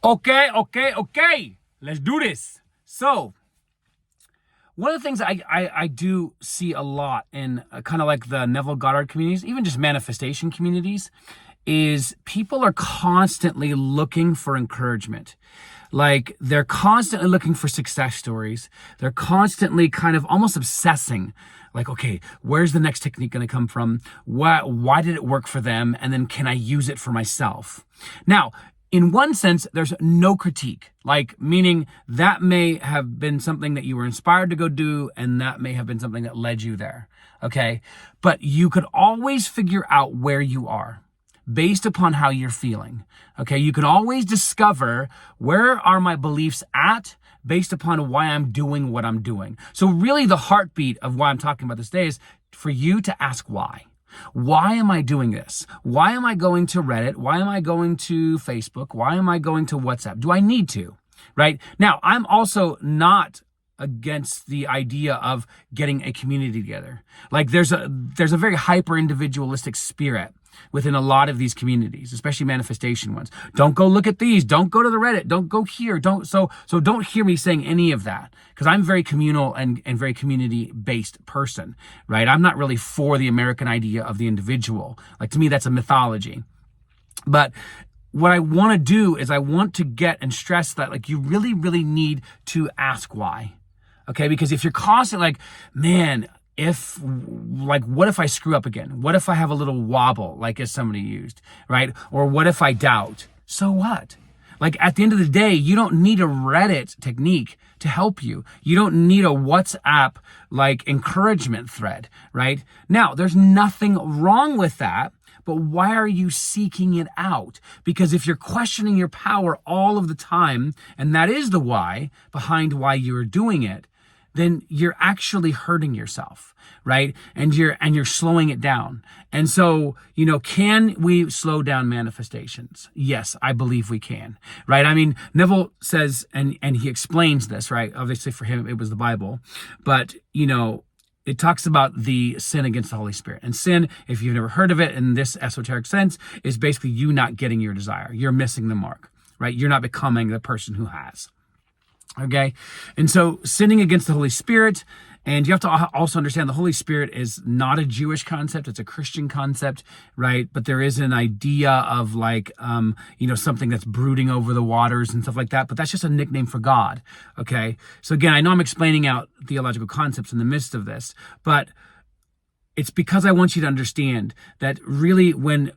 Okay. Let's do this. So, one of the things I do see a lot in kind of like the Neville Goddard communities, even just manifestation communities, is people are constantly looking for encouragement. Like they're constantly looking for success stories. They're constantly kind of almost obsessing. Like, okay, where's the next technique going to come from? Why did it work for them? And then can I use it for myself? Now, in one sense, there's no critique, like meaning that may have been something that you were inspired to go do, and that may have been something that led you there, okay? But you could always figure out where you are based upon how you're feeling, okay? You can always discover where are my beliefs at based upon why I'm doing what I'm doing. So really the heartbeat of why I'm talking about this today is for you to ask why. Why am I doing this? Why am I going to Reddit? Why am I going to Facebook? Why am I going to WhatsApp? Do I need to? Right? Now, I'm also not against the idea of getting a community together. Like there's a very hyper individualistic spirit within a lot of these communities, especially manifestation ones. Don't go look at these. Don't go to the Reddit. Don't go here. So don't hear me saying any of that, because I'm very communal and very community-based person, right? I'm not really for the American idea of the individual. Like to me, that's a mythology. But what I want to do is I want to get and stress that like you really, really need to ask why. Okay? Because if you're constantly like, man, what if I screw up again? What if I have a little wobble, like as somebody used, right? Or what if I doubt? So what? Like at the end of the day, you don't need a Reddit technique to help you. You don't need a WhatsApp like encouragement thread, right? Now, there's nothing wrong with that, but why are you seeking it out? Because if you're questioning your power all of the time, and that is the why behind why you're doing it, then you're actually hurting yourself, right? And you're slowing it down. And so, can we slow down manifestations? Yes, I believe we can, right? I mean, Neville says, and he explains this, right? Obviously for him, it was the Bible, but, it talks about the sin against the Holy Spirit. And sin, if you've never heard of it in this esoteric sense, is basically you not getting your desire. You're missing the mark, right? You're not becoming the person who has. Okay. And so sinning against the Holy Spirit, and you have to also understand the Holy Spirit is not a Jewish concept. It's a Christian concept, right? But there is an idea of like, something that's brooding over the waters and stuff like that. But that's just a nickname for God. Okay. So again, I know I'm explaining out theological concepts in the midst of this, but it's because I want you to understand that really when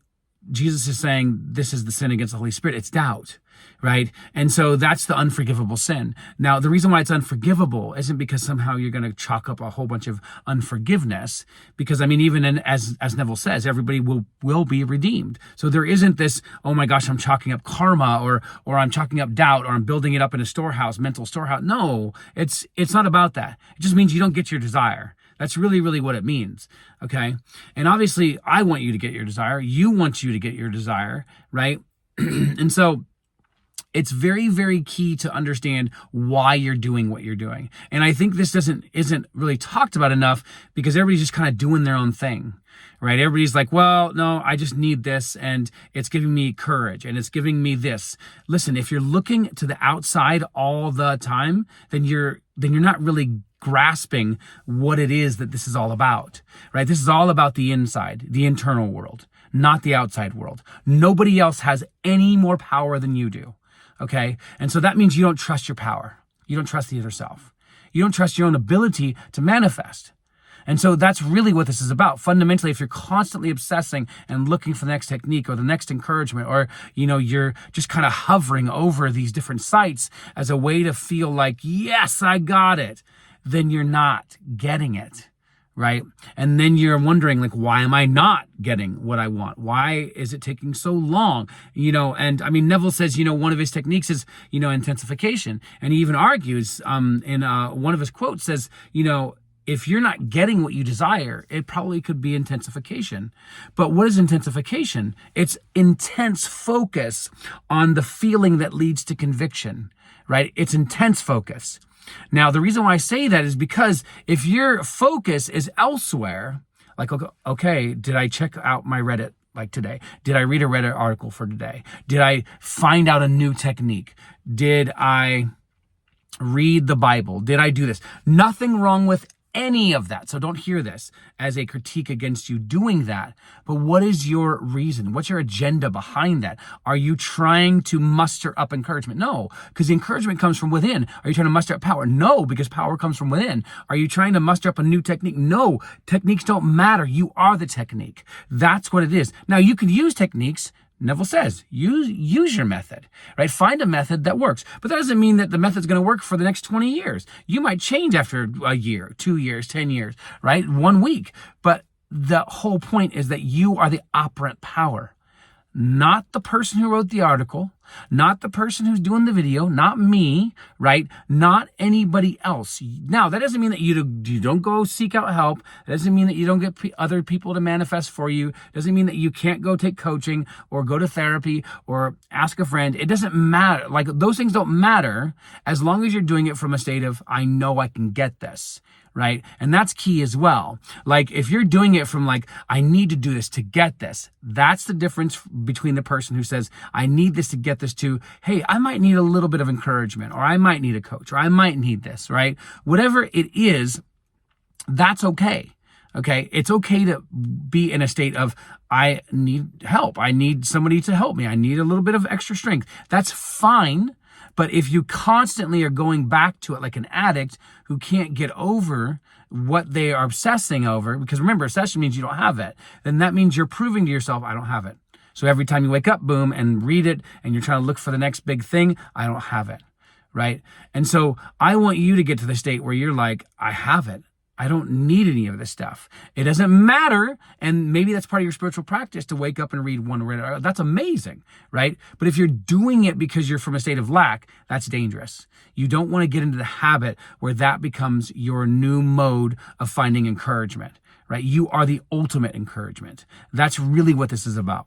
Jesus is saying this is the sin against the Holy Spirit, it's doubt, right? And so that's the unforgivable sin. Now, the reason why it's unforgivable isn't because somehow you're going to chalk up a whole bunch of unforgiveness, because even as Neville says, everybody will be redeemed. So there isn't this, oh my gosh, I'm chalking up karma or I'm chalking up doubt or I'm building it up in a storehouse, mental storehouse. No, it's not about that. It just means you don't get your desire. That's really, really what it means, okay? And obviously, I want you to get your desire. You want you to get your desire, right? And so it's very, very key to understand why you're doing what you're doing. And I think this isn't really talked about enough because everybody's just kind of doing their own thing, right? Everybody's like, well, no, I just need this, and it's giving me courage, and it's giving me this. Listen, if you're looking to the outside all the time, then you're not really grasping what it is that this is all about, right? This is all about the inside, the internal world, not the outside world. Nobody else has any more power than you do, okay? And so that means you don't trust your power. You don't trust the inner self. You don't trust your own ability to manifest. And so that's really what this is about. Fundamentally, if you're constantly obsessing and looking for the next technique or the next encouragement, or, you're just kind of hovering over these different sites as a way to feel like, yes, I got it, then you're not getting it, right? And then you're wondering, like, why am I not getting what I want? Why is it taking so long? And Neville says, one of his techniques is, intensification. And he even argues in one of his quotes says, if you're not getting what you desire, it probably could be intensification. But what is intensification? It's intense focus on the feeling that leads to conviction, right? It's intense focus. Now, the reason why I say that is because if your focus is elsewhere, like, okay, did I check out my Reddit like today? Did I read a Reddit article for today? Did I find out a new technique? Did I read the Bible? Did I do this? Nothing wrong with any of that. So don't hear this as a critique against you doing that. But what is your reason? What's your agenda behind that? Are you trying to muster up encouragement? No, because the encouragement comes from within. Are you trying to muster up power? No, because power comes from within. Are you trying to muster up a new technique? No, techniques don't matter. You are the technique. That's what it is. Now, you can use techniques. Neville says, use your method, right? Find a method that works. But that doesn't mean that the method's going to work for the next 20 years. You might change after a year, 2 years, 10 years, right? 1 week. But the whole point is that you are the operant power, not the person who wrote the article, not the person who's doing the video, not me, right? Not anybody else. Now, that doesn't mean that you don't go seek out help. It doesn't mean that you don't get other people to manifest for you. It doesn't mean that you can't go take coaching or go to therapy or ask a friend. It doesn't matter. Like, those things don't matter as long as you're doing it from a state of, I know I can get this. Right? And that's key as well. Like, if you're doing it from like, I need to do this to get this, that's the difference between the person who says, I need this to get this, to, hey, I might need a little bit of encouragement, or I might need a coach, or I might need this, right? Whatever it is, that's okay. Okay. It's okay to be in a state of, I need help. I need somebody to help me. I need a little bit of extra strength. That's fine. But if you constantly are going back to it like an addict who can't get over what they are obsessing over, because remember, obsession means you don't have it, then that means you're proving to yourself, I don't have it. So every time you wake up, boom, and read it, and you're trying to look for the next big thing, I don't have it, right? And so I want you to get to the state where you're like, I have it. I don't need any of this stuff. It doesn't matter. And maybe that's part of your spiritual practice to wake up and read one Reddit. That's amazing, right? But if you're doing it because you're from a state of lack, that's dangerous. You don't want to get into the habit where that becomes your new mode of finding encouragement, right? You are the ultimate encouragement. That's really what this is about.